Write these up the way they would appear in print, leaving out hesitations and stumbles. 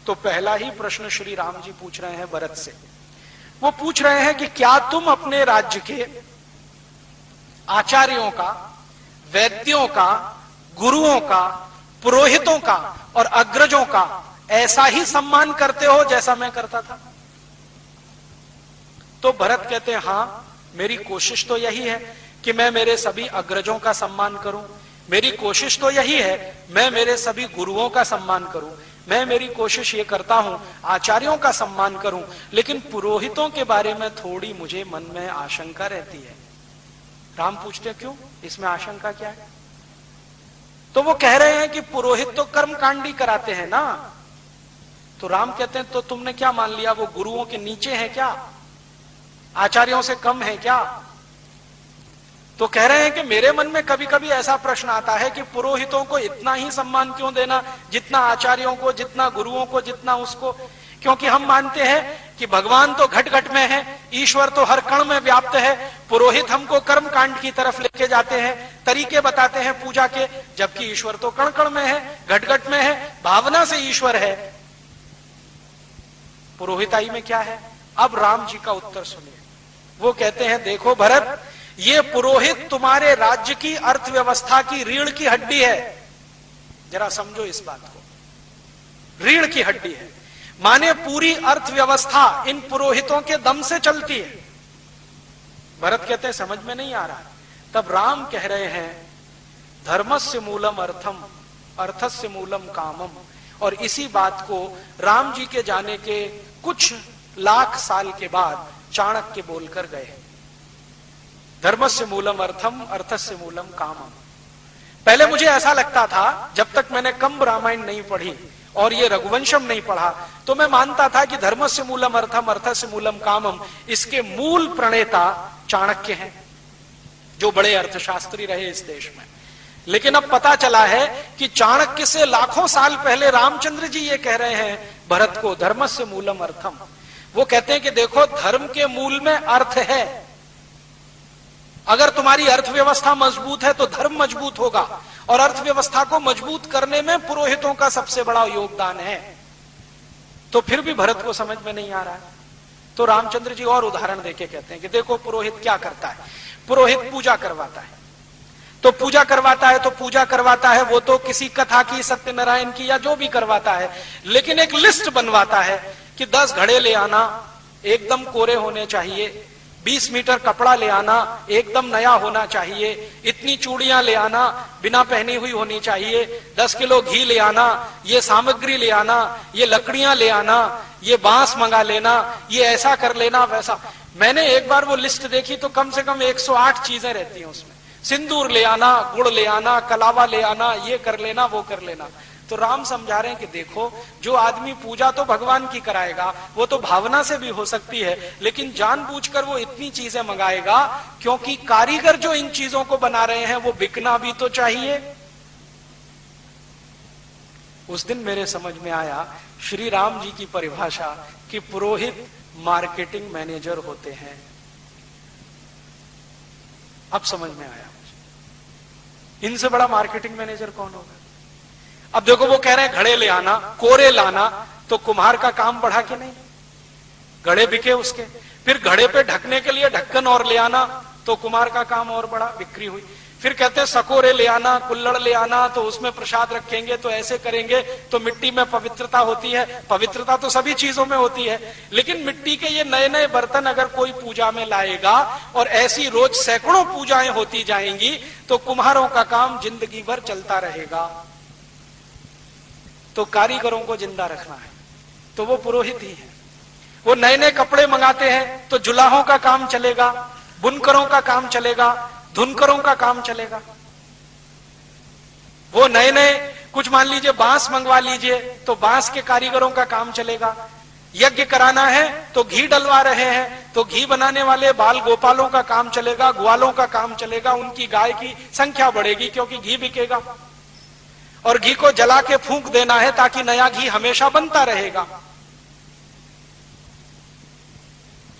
तो पहला ही प्रश्न श्री राम जी पूछ रहे हैं भरत से। वो पूछ रहे हैं कि क्या तुम अपने राज्य के आचार्यों का, वैद्यों का, गुरुओं का, पुरोहितों का और अग्रजों का ऐसा ही सम्मान करते हो जैसा मैं करता था? तो भरत कहते हैं, हां, मेरी कोशिश तो यही है कि मैं मेरे सभी अग्रजों का सम्मान करूं, मेरी कोशिश तो यही है मैं मेरे सभी गुरुओं का सम्मान करूं, मैं मेरी कोशिश ये करता हूं आचार्यों का सम्मान करूं, लेकिन पुरोहितों के बारे में थोड़ी मुझे मन में आशंका रहती है। राम पूछते क्यों, इसमें आशंका क्या है? तो वो कह रहे हैं कि पुरोहित तो कर्मकांडी कराते हैं ना। तो राम कहते हैं, तो तुमने क्या मान लिया, वो गुरुओं के नीचे है क्या, आचार्यों से कम है क्या? तो कह रहे हैं कि मेरे मन में कभी कभी ऐसा प्रश्न आता है कि पुरोहितों को इतना ही सम्मान क्यों देना, जितना आचार्यों को, जितना गुरुओं को, जितना उसको? क्योंकि हम मानते हैं कि भगवान तो घट घट में है, ईश्वर तो हर कण में व्याप्त है। पुरोहित हमको कर्म कांड की तरफ लेके जाते हैं, तरीके बताते हैं पूजा के, जबकि ईश्वर तो कण कण में है, घट घट में है, भावना से ईश्वर है। पुरोहिताई में क्या है? अब राम जी का उत्तर सुनिए। वो कहते हैं, देखो भरत, ये पुरोहित तुम्हारे राज्य की अर्थव्यवस्था की रीढ़ की हड्डी है। जरा समझो इस बात को, रीढ़ की हड्डी है, माने पूरी अर्थव्यवस्था इन पुरोहितों के दम से चलती है। भरत कहते हैं, समझ में नहीं आ रहा। तब राम कह रहे हैं, धर्मस्य मूलम अर्थम, अर्थस्य मूलम कामम। और इसी बात को राम जी के जाने के कुछ लाख साल के बाद चाणक्य बोलकर गए। धर्मस्य मूलम अर्थम, अर्थस्य मूलम कामम। पहले मुझे ऐसा लगता था, जब तक मैंने कंब रामायण नहीं पढ़ी और ये रघुवंशम नहीं पढ़ा, तो मैं मानता था कि धर्मस्य मूलम अर्थम, अर्थस्य मूलम कामम, इसके मूल प्रणेता चाणक्य हैं, जो बड़े अर्थशास्त्री रहे इस देश में। लेकिन अब पता चला है कि चाणक्य से लाखों साल पहले रामचंद्र जी ये कह रहे हैं भरत को, धर्मस्य मूलम अर्थम। वो कहते हैं कि देखो, धर्म के मूल में अर्थ है। अगर तुम्हारी अर्थव्यवस्था मजबूत है तो धर्म मजबूत होगा, और अर्थव्यवस्था को मजबूत करने में पुरोहितों का सबसे बड़ा योगदान है। तो फिर भी भरत को समझ में नहीं आ रहा है। तो रामचंद्र जी और उदाहरण देके कहते हैं कि देखो, पुरोहित क्या करता है। पुरोहित पूजा करवाता है, तो पूजा करवाता है, तो पूजा करवाता है, वो तो किसी कथा की, सत्यनारायण की, या जो भी करवाता है, लेकिन एक लिस्ट बनवाता है कि 10 घड़े ले आना, एकदम कोरे होने चाहिए, 20 मीटर कपड़ा ले आना, एकदम नया होना चाहिए, इतनी चूड़ियां ले आना, बिना पहनी हुई होनी चाहिए, 10 किलो घी ले आना, ये सामग्री ले आना, ये लकड़ियां ले आना, ये बांस मंगा लेना, ये ऐसा कर लेना, वैसा। मैंने एक बार वो लिस्ट देखी तो कम से कम 108 चीजें रहती हैं उसमें। सिंदूर ले आना, गुड़ ले आना, कलावा ले आना, ये कर लेना, वो कर लेना। तो राम समझा रहे हैं कि देखो, जो आदमी पूजा तो भगवान की कराएगा, वो तो भावना से भी हो सकती है, लेकिन जानबूझकर वो इतनी चीजें मंगाएगा क्योंकि कारीगर जो इन चीजों को बना रहे हैं वो बिकना भी तो चाहिए। उस दिन मेरे समझ में आया श्री राम जी की परिभाषा कि पुरोहित मार्केटिंग मैनेजर होते हैं। अब समझ में आया मुझे, इनसे बड़ा मार्केटिंग मैनेजर कौन होगा। अब देखो, वो कह रहे हैं घड़े ले आना, कोरे लाना, तो कुम्हार का काम बढ़ा कि नहीं? घड़े बिके उसके। फिर घड़े पे ढकने के लिए ढक्कन और ले आना, तो कुम्हार का काम और बढ़ा, बिक्री हुई। फिर कहते हैं सकोरे ले आना, कुल्लड़ ले आना, तो उसमें प्रसाद रखेंगे, तो ऐसे करेंगे तो मिट्टी में पवित्रता होती है। पवित्रता तो सभी चीजों में होती है, लेकिन मिट्टी के ये नए नए बर्तन अगर कोई पूजा में लाएगा और ऐसी रोज सैकड़ों पूजाएं होती जाएंगी, तो कुम्हारों का काम जिंदगी भर चलता रहेगा। तो कारीगरों को जिंदा रखना है तो वो पुरोहित ही है। वो नए नए कपड़े मंगाते हैं तो जुलाहों का काम चलेगा, बुनकरों का काम चलेगा, धुनकरों का काम चलेगा। वो नए नए कुछ मान लीजिए बांस मंगवा लीजिए तो बांस के कारीगरों का काम चलेगा। यज्ञ कराना है तो घी डलवा रहे हैं तो घी बनाने वाले बाल गोपालों का काम चलेगा, ग्वालों का काम चलेगा, उनकी गाय की संख्या बढ़ेगी क्योंकि घी बिकेगा। और घी को जला के फूंक देना है ताकि नया घी हमेशा बनता रहेगा।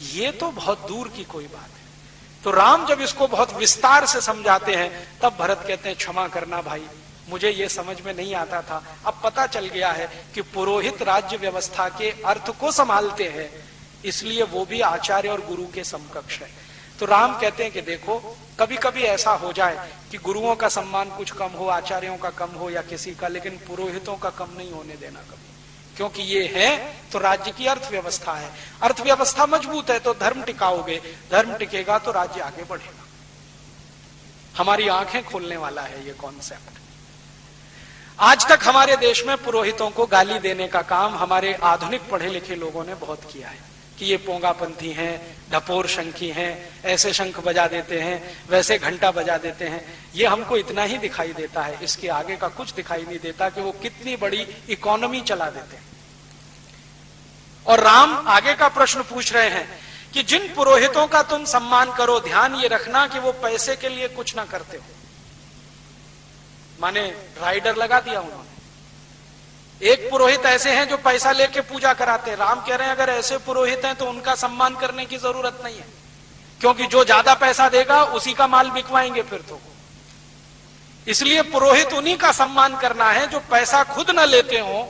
ये तो बहुत दूर की कोई बात है। तो राम जब इसको बहुत विस्तार से समझाते हैं तब भरत कहते हैं, क्षमा करना भाई, मुझे ये समझ में नहीं आता था, अब पता चल गया है कि पुरोहित राज्य व्यवस्था के अर्थ को संभालते हैं, इसलिए वो भी आचार्य और गुरु के समकक्ष है। तो राम कहते हैं कि देखो, कभी कभी ऐसा हो जाए कि गुरुओं का सम्मान कुछ कम हो, आचार्यों का कम हो या किसी का, लेकिन पुरोहितों का कम नहीं होने देना कभी, क्योंकि ये है तो राज्य की अर्थव्यवस्था है। अर्थव्यवस्था मजबूत है तो धर्म टिकाओगे, धर्म टिकेगा तो राज्य आगे बढ़ेगा। हमारी आंखें खोलने वाला है ये कॉन्सेप्ट। आज तक हमारे देश में पुरोहितों को गाली देने का काम हमारे आधुनिक पढ़े लिखे लोगों ने बहुत किया है कि ये पोंगापंथी हैं, ढपोर शंखी हैं, ऐसे शंख बजा देते हैं, वैसे घंटा बजा देते हैं। ये हमको इतना ही दिखाई देता है, इसके आगे का कुछ दिखाई नहीं देता कि वो कितनी बड़ी इकोनॉमी चला देते हैं। और राम आगे का प्रश्न पूछ रहे हैं कि जिन पुरोहितों का तुम सम्मान करो, ध्यान ये रखना कि वो पैसे के लिए कुछ ना करते हो। माने राइडर लगा दिया उन्होंने। एक पुरोहित ऐसे हैं जो पैसा लेके पूजा कराते हैं। राम कह रहे हैं अगर ऐसे पुरोहित हैं तो उनका सम्मान करने की जरूरत नहीं है, क्योंकि जो ज्यादा पैसा देगा उसी का माल बिकवाएंगे फिर तो। इसलिए पुरोहित उन्हीं का सम्मान करना है जो पैसा खुद न लेते हो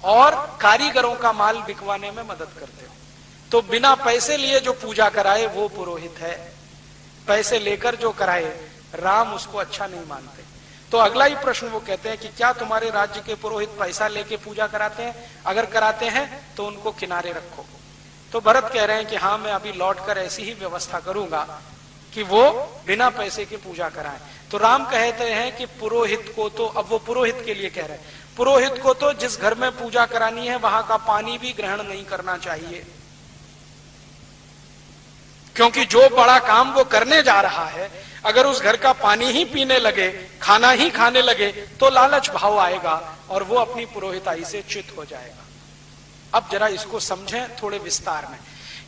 और कारीगरों का माल बिकवाने में मदद करते हो। तो बिना पैसे लिए जो पूजा कराए वो पुरोहित है, पैसे लेकर जो कराए राम उसको अच्छा नहीं मानते। तो अगला ही प्रश्न वो कहते हैं कि क्या तुम्हारे राज्य के पुरोहित पैसा लेके पूजा कराते हैं? अगर कराते हैं तो उनको किनारे रखो। तो भरत कह रहे हैं कि हाँ, मैं अभी लौटकर ऐसी ही व्यवस्था करूंगा कि वो बिना पैसे के पूजा कराएं। तो राम कहते हैं कि पुरोहित को तो, अब वो पुरोहित के लिए कह रहे हैं, पुरोहित को तो जिस घर में पूजा करानी है वहां का पानी भी ग्रहण नहीं करना चाहिए, क्योंकि जो बड़ा काम वो करने जा रहा है अगर उस घर का पानी ही पीने लगे, खाना ही खाने लगे तो लालच भाव आएगा और वो अपनी पुरोहिताई से च्युत हो जाएगा। अब जरा इसको समझें थोड़े विस्तार में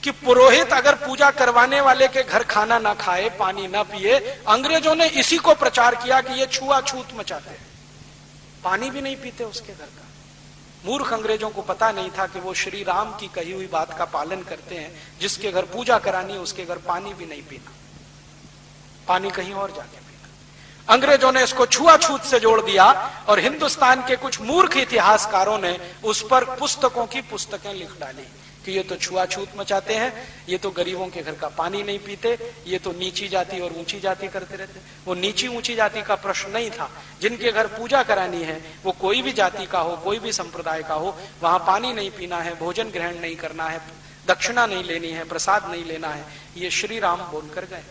कि पुरोहित अगर पूजा करवाने वाले के घर खाना ना खाए, पानी ना पिए, अंग्रेजों ने इसी को प्रचार किया कि ये छुआछूत मचाते हैं, पानी भी नहीं पीते उसके घर का। मूर्ख अंग्रेजों को पता नहीं था कि वो श्री राम की कही हुई बात का पालन करते हैं, जिसके घर पूजा करानी है उसके घर पानी भी नहीं पीना, पानी कहीं और जाके पीना। अंग्रेजों ने इसको छुआछूत से जोड़ दिया और हिंदुस्तान के कुछ मूर्ख इतिहासकारों ने उस पर पुस्तकों की पुस्तकें लिख डाली कि ये तो छुआछूत मचाते हैं, ये तो गरीबों के घर का पानी नहीं पीते, ये तो नीची जाति और ऊंची जाति करते रहते। वो नीची ऊंची जाति का प्रश्न नहीं था, जिनके घर पूजा करानी है वो कोई भी जाति का हो, कोई भी संप्रदाय का हो, वहां पानी नहीं पीना है, भोजन ग्रहण नहीं करना है, दक्षिणा नहीं लेनी है, प्रसाद नहीं लेना है, ये श्री राम बोलकर गए।